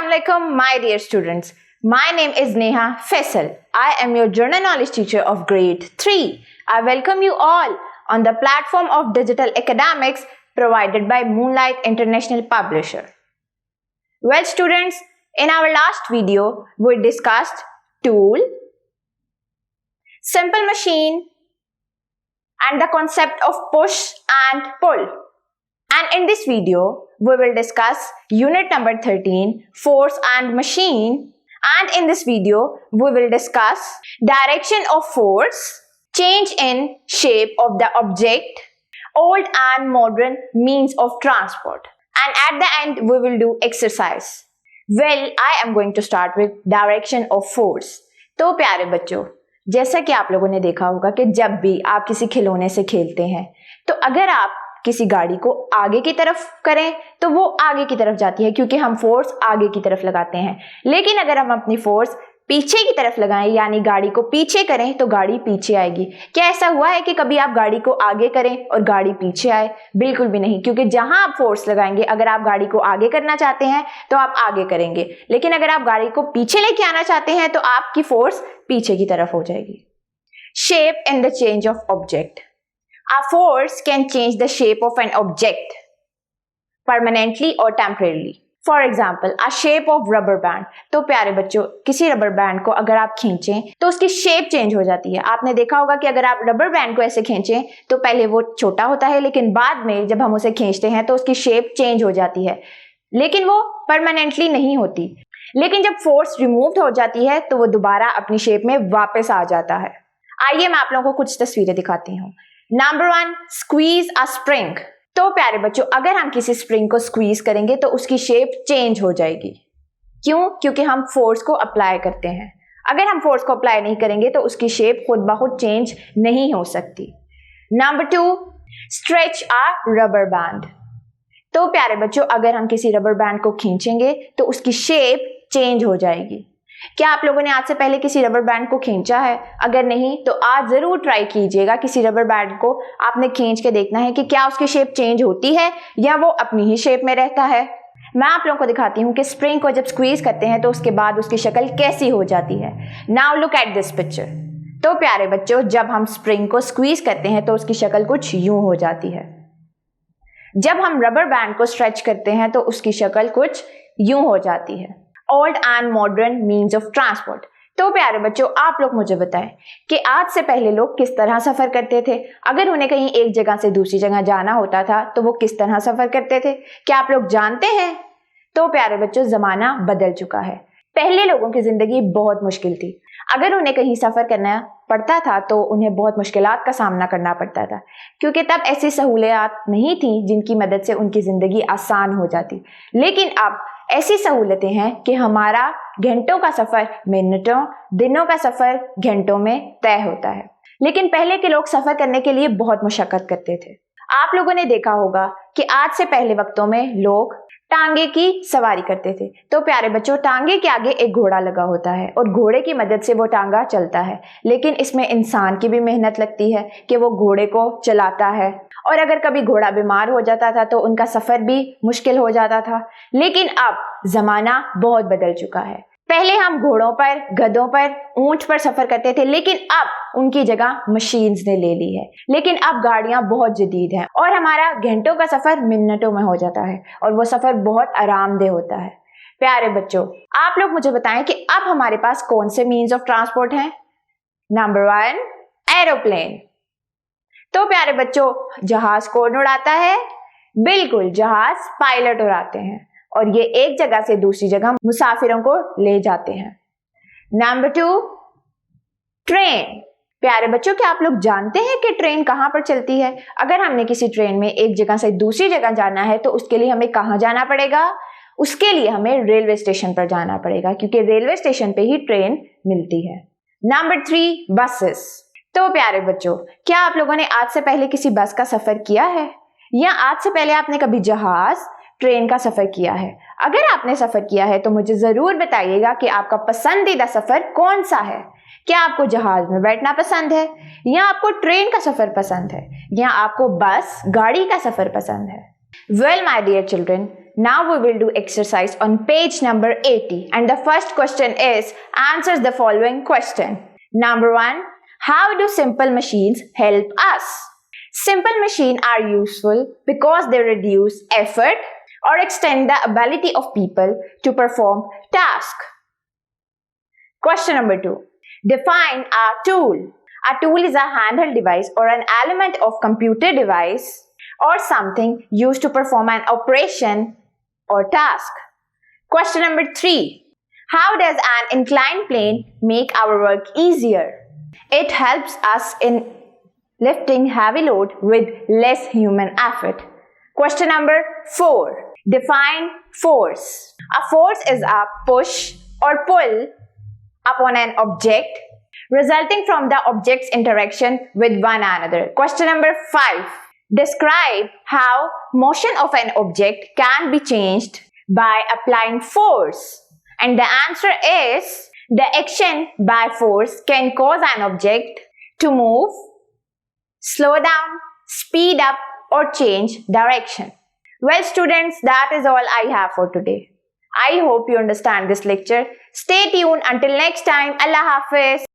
Assalamualaikum, my dear students. My name is Neha Faisal. I am your general knowledge teacher of grade 3. I welcome you all on the platform of digital academics provided by Moonlight International Publisher. Well, students, in our last video, we discussed tool, simple machine, and the concept of push and pull. And in this video, we will discuss unit number 13, force and machine. And in this video, we will discuss direction of force, change in shape of the object, old and modern means of transport. And at the end, we will do exercise. Well, I am going to start with direction of force. तो प्यारे बच्चों, जैसा कि आप लोगों ने देखा होगा कि जब भी आप किसी खिलौने से खेलते हैं, तो अगर आप किसी गाड़ी को आगे की तरफ करें तो वो आगे की तरफ जाती है क्योंकि हम फोर्स आगे की तरफ लगाते हैं। लेकिन अगर हम अपनी फोर्स पीछे की तरफ लगाएं यानी गाड़ी को पीछे करें तो गाड़ी पीछे आएगी। क्या ऐसा हुआ है कि कभी आप गाड़ी को आगे करें और गाड़ी पीछे आए? बिल्कुल भी नहीं, क्योंकि जहां आप फोर्स लगाएंगे, अगर आप गाड़ी को आगे करना चाहते हैं तो आप आगे करेंगे, लेकिन अगर आप गाड़ी को पीछे लेके आना चाहते हैं तो आपकी फोर्स पीछे की तरफ हो जाएगी। Shape in the change of object. A force can change the shape of an object permanently or temporarily. For example, a shape of rubber band. तो प्यारे बच्चों, किसी रबर बैंड को अगर आप खींचें तो उसकी शेप चेंज हो जाती है। आपने देखा होगा कि अगर आप रबर बैंड को ऐसे खींचें तो पहले वो छोटा होता है, लेकिन बाद में जब हम उसे खींचते हैं तो उसकी शेप चेंज हो जाती है, लेकिन वो परमानेंटली नहीं होती। लेकिन जब फोर्स रिमूव हो जाती है तो वो दोबारा अपनी शेप में वापस आ जाता है। आइए मैं आप लोगों को कुछ तस्वीरें दिखाती हूँ। नंबर 1, स्क्वीज अ स्प्रिंग. तो प्यारे बच्चों, अगर हम किसी स्प्रिंग को स्क्वीज करेंगे तो उसकी शेप चेंज हो जाएगी। क्यों? क्योंकि हम फोर्स को अप्लाई करते हैं। अगर हम फोर्स को अप्लाई नहीं करेंगे तो उसकी शेप खुद ब खुद चेंज नहीं हो सकती। नंबर 2, स्ट्रेच अ रबर बैंड. तो प्यारे बच्चों, अगर हम किसी रबर बैंड को खींचेंगे तो उसकी शेप चेंज हो जाएगी। क्या आप लोगों ने आज से पहले किसी रबर बैंड को खींचा है? अगर नहीं तो आज जरूर ट्राई कीजिएगा। किसी रबर बैंड को आपने खींच के देखना है कि क्या उसकी शेप चेंज होती है या वो अपनी ही शेप में रहता है। मैं आप लोगों को दिखाती हूँ कि स्प्रिंग को जब स्क्वीज करते हैं तो उसके बाद उसकी शक्ल कैसी हो जाती है। Now look at this picture. तो प्यारे बच्चों, जब हम स्प्रिंग को स्क्वीज करते हैं तो उसकी शक्ल कुछ यूं हो जाती है। जब हम रबर बैंड को स्ट्रेच करते हैं तो उसकी शक्ल कुछ यूं हो जाती है। Old and modern means of transport. तो प्यारे बच्चों, आप लोग मुझे बताएं कि आज से पहले लोग किस तरह सफर करते थे। अगर उन्हें कहीं एक जगह से दूसरी जगह जाना होता था तो वो किस तरह सफर करते थे, क्या आप लोग जानते हैं? तो प्यारे बच्चों, जमाना बदल चुका है। पहले लोगों की जिंदगी बहुत मुश्किल थी। अगर उन्हें कहीं सफर करना पड़ता था तो उन्हें बहुत मुश्किलात का सामना करना पड़ता था, क्योंकि तब ऐसी सहूलियत नहीं थी जिनकी मदद से उनकी जिंदगी आसान हो जाती। लेकिन अब ऐसी सहूलतें हैं कि हमारा घंटों का सफर मिनटों, दिनों का सफर घंटों में तय होता है। लेकिन पहले के लोग सफर करने के लिए बहुत मशक्कत करते थे। आप लोगों ने देखा होगा कि आज से पहले वक्तों में लोग टांगे की सवारी करते थे। तो प्यारे बच्चों, टांगे के आगे एक घोड़ा लगा होता है और घोड़े की मदद से वो टांगा चलता है, लेकिन इसमें इंसान की भी मेहनत लगती है कि वो घोड़े को चलाता है। और अगर कभी घोड़ा बीमार हो जाता था तो उनका सफर भी मुश्किल हो जाता था। लेकिन अब जमाना बहुत बदल चुका है। पहले हम घोड़ों पर, गधों पर, ऊंट पर सफर करते थे, लेकिन अब उनकी जगह मशीन्स ने ले ली है। लेकिन अब गाड़ियां बहुत जदीद हैं और हमारा घंटों का सफर मिनटों में हो जाता है और वो सफर बहुत आरामदेह होता है। प्यारे बच्चों, आप लोग मुझे बताएं कि अब हमारे पास कौन से मीन्स ऑफ ट्रांसपोर्ट हैं। Number 1, aeroplane. तो प्यारे बच्चों, जहाज कौन उड़ाता है? बिल्कुल, जहाज पायलट उड़ाते हैं और ये एक जगह से दूसरी जगह मुसाफिरों को ले जाते हैं। Number 2, train. प्यारे बच्चों, क्या आप लोग जानते हैं कि ट्रेन कहां पर चलती है? अगर हमने किसी ट्रेन में एक जगह से दूसरी जगह जाना है तो उसके लिए हमें कहां जाना पड़ेगा? उसके लिए हमें रेलवे स्टेशन पर जाना पड़ेगा, क्योंकि रेलवे स्टेशन पे ही ट्रेन मिलती है। Number 3, buses. तो प्यारे बच्चों, क्या आप लोगों ने आज से पहले किसी बस का सफर किया है या आज से पहले आपने कभी जहाज, ट्रेन का सफर किया है? अगर आपने सफर किया है तो मुझे जरूर बताइएगा कि आपका पसंदीदा सफर कौन सा है। क्या आपको जहाज में बैठना पसंद है या आपको ट्रेन का सफर पसंद है या आपको बस, गाड़ी का सफर पसंद है? Well my dear children, Now we will do exercise on page number 80, and the first question is answers the following question. Number 1. How do simple machines help us? Simple machines are useful because they reduce effort or extend the ability of people to perform tasks. Question number 2. Define a tool. A tool is a handheld device or an element of computer device or something used to perform an operation or task. Question number 3. How does an inclined plane make our work easier? It helps us in lifting heavy load with less human effort. Question number 4. Define force. A force is a push or pull upon an object resulting from the object's interaction with one another. Question number 5. Describe how motion of an object can be changed by applying force. And the answer is the action by force can cause an object to move, slow down, speed up, or change direction. Well, students, that is all I have for today. I hope you understand this lecture. Stay tuned until next time. Allah Hafiz.